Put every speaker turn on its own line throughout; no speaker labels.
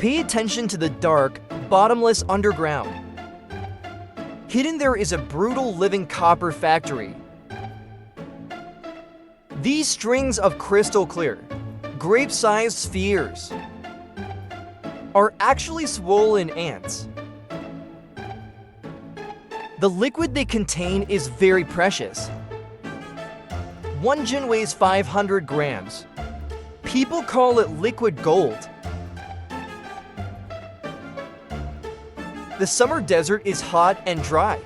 Pay attention to the dark, bottomless underground. Hidden there is a brutal living copper factory. These strings of crystal clear, grape-sized spheres are actually swollen ants. The liquid they contain is very precious. One gin weighs 500 grams. People call it liquid gold. The summer desert is hot and dry.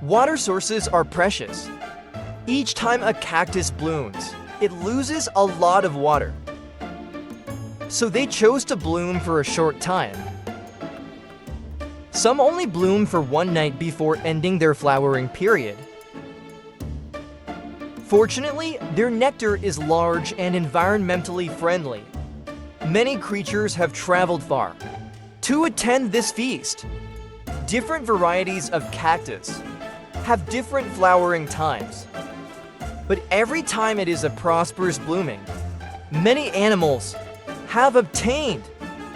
Water sources are precious. Each time a cactus blooms, it loses a lot of water. So they chose to bloom for a short time. Some only bloom for one night before ending their flowering period. Fortunately, their nectar is large and environmentally friendly. Many creatures have traveled far to attend this feast. Different varieties of cactus have different flowering times. But every time it is a prosperous blooming, many animals have obtained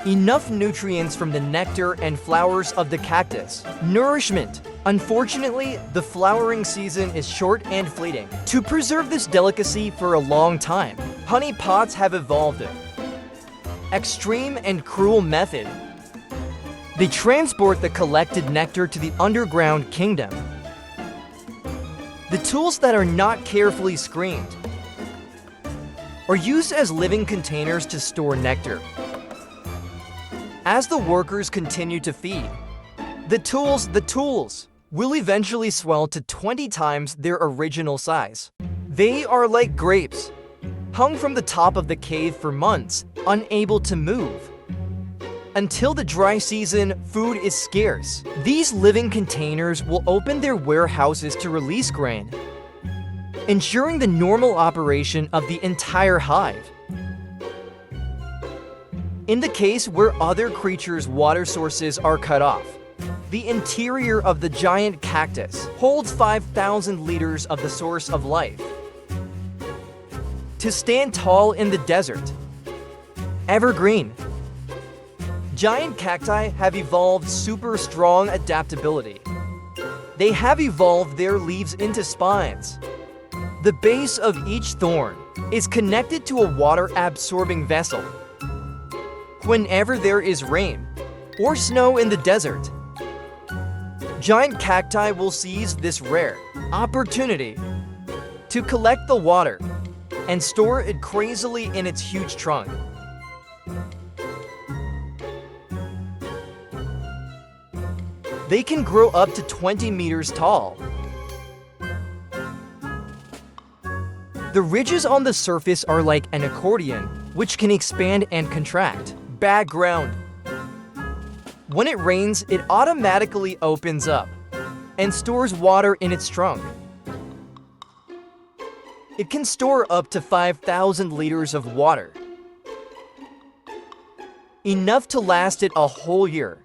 enough nutrients from the nectar and flowers of the cactus. Nourishment. Unfortunately, the flowering season is short and fleeting. To preserve this delicacy for a long time, honey pots have evolved an extreme and cruel method. They transport the collected nectar to the underground kingdom. The tools that are not carefully screened are used as living containers to store nectar. As the workers continue to feed, the tools will eventually swell to 20 times their original size. They are like grapes, hung from the top of the cave for months, unable to move. Until the dry season, food is scarce. These living containers will open their warehouses to release grain, ensuring the normal operation of the entire hive. In the case where other creatures' water sources are cut off, the interior of the giant cactus holds 5,000 liters of the source of life. To stand tall in the desert, evergreen. Giant cacti have evolved super strong adaptability. They have evolved their leaves into spines. The base of each thorn is connected to a water-absorbing vessel. Whenever there is rain or snow in the desert, giant cacti will seize this rare opportunity to collect the water and store it crazily in its huge trunk. They can grow up to 20 meters tall. The ridges on the surface are like an accordion, which can expand and contract. Background. When it rains, it automatically opens up and stores water in its trunk. It can store up to 5,000 liters of water, enough to last it a whole year.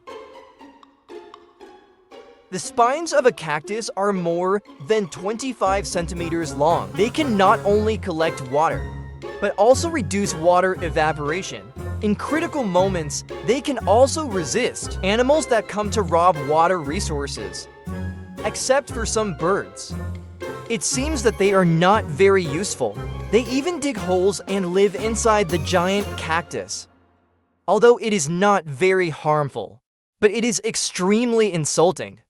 The spines of a cactus are more than 25 centimeters long. They can not only collect water, but also reduce water evaporation. In critical moments, they can also resist animals that come to rob water resources, except for some birds. It seems that they are not very useful. They even dig holes and live inside the giant cactus. Although it is not very harmful, but it is extremely insulting.